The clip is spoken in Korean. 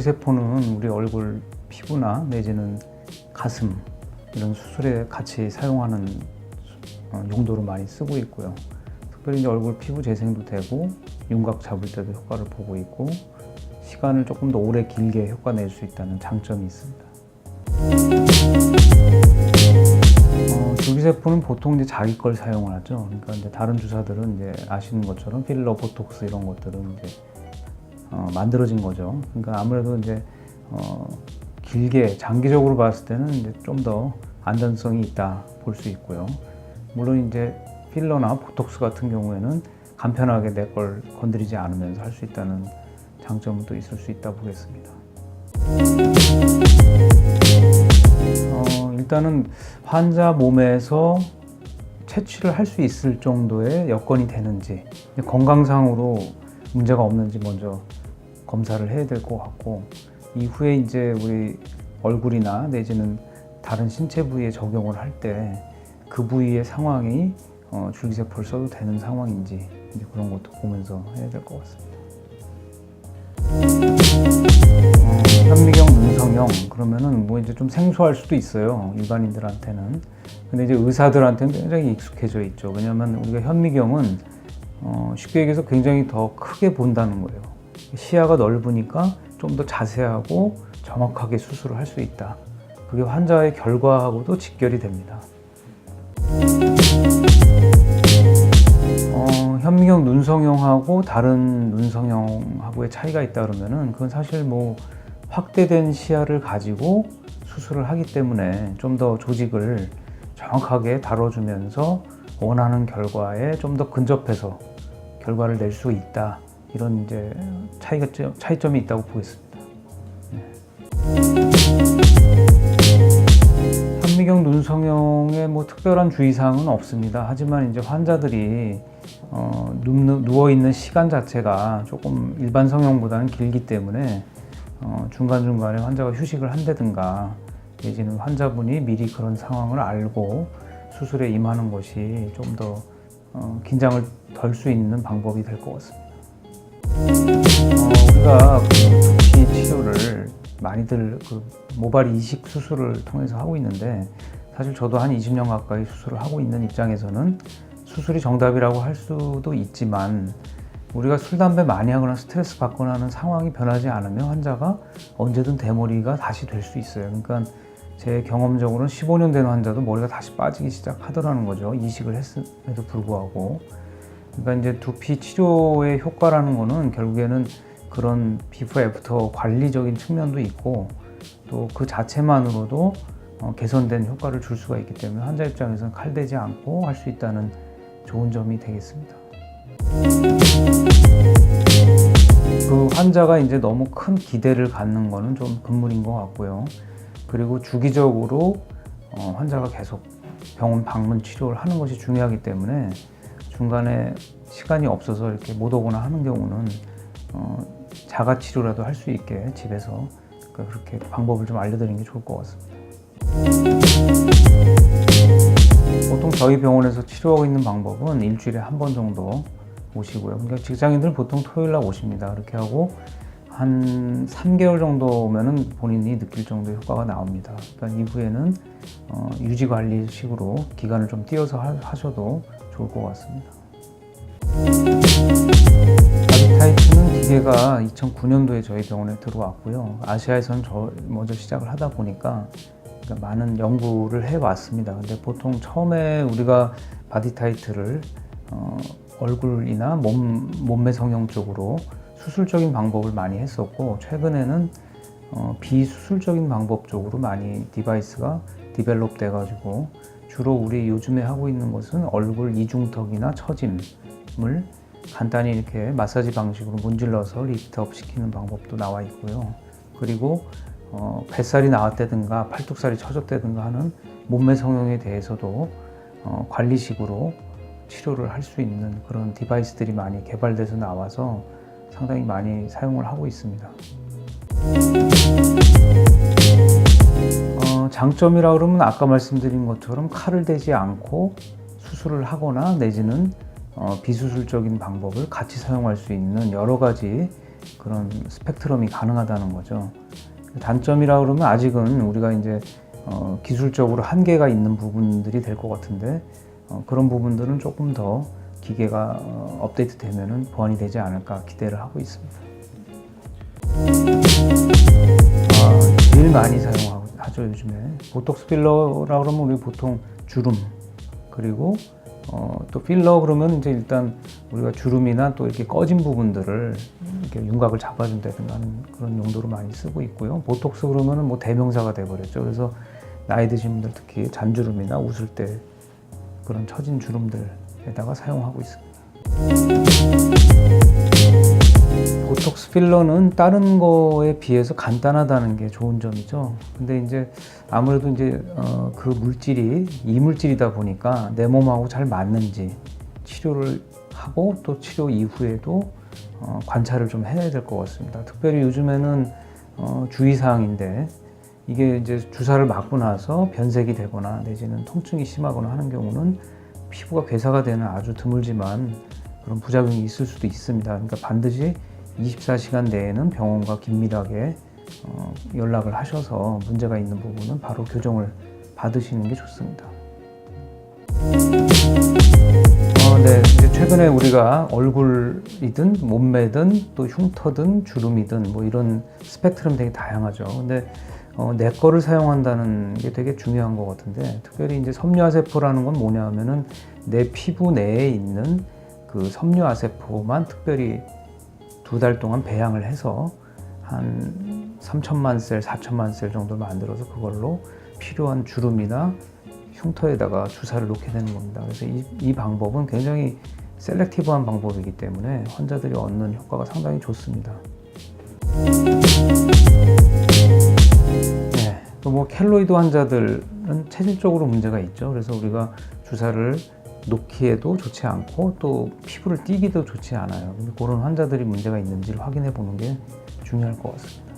줄기세포는 우리 얼굴 피부나 내지는 가슴 이런 수술에 같이 사용하는 용도로 많이 쓰고 있고요. 특별히 이제 얼굴 피부 재생도 되고 윤곽 잡을 때도 효과를 보고 있고 시간을 조금 더 오래 길게 효과 낼 수 있다는 장점이 있습니다. 줄기세포는 보통 이제 자기 걸 사용을 하죠. 그러니까 이제 다른 주사들은 이제 아시는 것처럼 필러, 보톡스 이런 것들은 이제 만들어진 거죠. 그러니까 아무래도 이제 길게 장기적으로 봤을 때는 이제 좀 더 안전성이 있다 볼 수 있고요. 물론 이제 필러나 보톡스 같은 경우에는 간편하게 내 걸 건드리지 않으면서 할 수 있다는 장점은 또 있을 수 있다 보겠습니다. 일단은 환자 몸에서 채취를 할 수 있을 정도의 여건이 되는지, 건강상으로 문제가 없는지 먼저 검사를 해야 될 것 같고, 이후에 이제 우리 얼굴이나 내지는 다른 신체 부위에 적용을 할 때 그 부위의 상황이 줄기세포를 써도 되는 상황인지 이제 그런 것도 보면서 해야 될 것 같습니다. 현미경 눈성형 그러면은 뭐 이제 좀 생소할 수도 있어요, 일반인들한테는. 근데 이제 의사들한테는 굉장히 익숙해져 있죠. 왜냐하면 우리가 현미경은 쉽게 얘기해서 굉장히 더 크게 본다는 거예요. 시야가 넓으니까 좀 더 자세하고 정확하게 수술을 할 수 있다. 그게 환자의 결과하고도 직결이 됩니다. 현미경 눈성형하고 다른 눈성형하고의 차이가 있다 그러면은 그건 사실 뭐 확대된 시야를 가지고 수술을 하기 때문에 좀 더 조직을 정확하게 다뤄주면서 원하는 결과에 좀 더 근접해서 결과를 낼 수 있다. 이런 이제 차이점이 있다고 보겠습니다. 현미경 눈성형에 뭐 특별한 주의사항은 없습니다. 하지만 이제 환자들이 누워 있는 시간 자체가 조금 일반 성형보다는 길기 때문에 중간중간에 환자가 휴식을 한다든가 내지는 환자분이 미리 그런 상황을 알고 수술에 임하는 것이 좀 더 긴장을 덜 수 있는 방법이 될 것 같습니다. 우리가 두피 치료를 많이들 모발 이식 수술을 통해서 하고 있는데, 사실 저도 한 20년 가까이 수술을 하고 있는 입장에서는 수술이 정답이라고 할 수도 있지만, 우리가 술, 담배 많이 하거나 스트레스 받거나 하는 상황이 변하지 않으면 환자가 언제든 대머리가 다시 될 수 있어요. 그러니까 제 경험적으로는 15년 된 환자도 머리가 다시 빠지기 시작하더라는 거죠. 이식을 했음에도 불구하고. 그러니까 이제 두피 치료의 효과라는 거는 결국에는 그런 비포 애프터 관리적인 측면도 있고, 또 그 자체만으로도 개선된 효과를 줄 수가 있기 때문에 환자 입장에서는 칼대지 않고 할 수 있다는 좋은 점이 되겠습니다. 그 환자가 이제 너무 큰 기대를 갖는 거는 좀 금물인 것 같고요. 그리고 주기적으로 환자가 계속 병원 방문 치료를 하는 것이 중요하기 때문에 중간에 시간이 없어서 이렇게 못 오거나 하는 경우는 자가 치료라도 할 수 있게 집에서 그렇게 방법을 좀 알려드리는 게 좋을 것 같습니다. 보통 저희 병원에서 치료하고 있는 방법은 일주일에 한 번 정도 오시고요. 그러니까 직장인들은 보통 토요일 날 오십니다. 그렇게 하고 한 3개월 정도 오면은 본인이 느낄 정도의 효과가 나옵니다. 그러니까 이후에는 유지관리식으로 기간을 좀 띄어서 하셔도 좋을 것 같습니다. 바디타이트는 기계가 2009년도에 저희 병원에 들어왔고요. 아시아에서는 먼저 시작을 하다 보니까 많은 연구를 해왔습니다. 근데 보통 처음에 우리가 바디타이트를 얼굴이나 몸매 성형 쪽으로 수술적인 방법을 많이 했었고, 최근에는 비수술적인 방법 쪽으로 많이 디바이스가 디벨롭 돼가지고 주로 우리 요즘에 하고 있는 것은 얼굴 이중턱이나 처짐을 간단히 이렇게 마사지 방식으로 문질러서 리프트업 시키는 방법도 나와 있고요. 그리고 뱃살이 나왔다든가 팔뚝살이 처졌다든가 하는 몸매 성형에 대해서도 관리식으로 치료를 할 수 있는 그런 디바이스들이 많이 개발돼서 나와서 상당히 많이 사용을 하고 있습니다. 장점이라 그러면 아까 말씀드린 것처럼 칼을 대지 않고 수술을 하거나 내지는 비수술적인 방법을 같이 사용할 수 있는 여러 가지 그런 스펙트럼이 가능하다는 거죠. 단점이라 그러면 아직은 우리가 이제 기술적으로 한계가 있는 부분들이 될 것 같은데 그런 부분들은 조금 더 기계가 업데이트 되면은 보완이 되지 않을까 기대를 하고 있습니다. 제일 많이 사용하죠 요즘에. 보톡스 필러라 그러면 우리 보통 주름, 그리고 또 필러 그러면 이제 일단 우리가 주름이나 또 이렇게 꺼진 부분들을 이렇게 윤곽을 잡아준다든가 하는 그런 용도로 많이 쓰고 있고요. 보톡스 그러면은 뭐 대명사가 돼버렸죠. 그래서 나이 드신 분들 특히 잔주름이나 웃을 때 그런 처진 주름들에다가 사용하고 있습니다. 보톡스 필러는 다른 거에 비해서 간단하다는 게 좋은 점이죠. 근데 이제 아무래도 이제 그 물질이 이물질이다 보니까 내 몸하고 잘 맞는지 치료를 하고 또 치료 이후에도 관찰을 좀 해야 될 것 같습니다. 특별히 요즘에는 주의사항인데 이게 이제 주사를 맞고 나서 변색이 되거나 내지는 통증이 심하거나 하는 경우는 피부가 괴사가 되는 아주 드물지만 그런 부작용이 있을 수도 있습니다. 그러니까 반드시 24시간 내에는 병원과 긴밀하게 연락을 하셔서 문제가 있는 부분은 바로 교정을 받으시는 게 좋습니다. 네, 이제 최근에 우리가 얼굴이든 몸매든 또 흉터든 주름이든 뭐 이런 스펙트럼 되게 다양하죠. 근데 내 거를 사용한다는 게 되게 중요한 것 같은데, 특별히 이제 섬유화세포라는 건 뭐냐 하면은 내 피부 내에 있는 그 섬유화세포만 특별히 2달 동안 배양을 해서 한 3천만 셀, 4천만 셀 정도 만들어서 그걸로 필요한 주름이나 흉터에다가 주사를 놓게 되는 겁니다. 그래서 이 방법은 굉장히 셀렉티브한 방법이기 때문에 환자들이 얻는 효과가 상당히 좋습니다. 네, 또 뭐 켈로이드 환자들은 체질적으로 문제가 있죠. 그래서 우리가 주사를 놓기에도 좋지 않고 또 피부를 띄기도 좋지 않아요. 그런 환자들이 문제가 있는지를 확인해 보는 게 중요할 것 같습니다.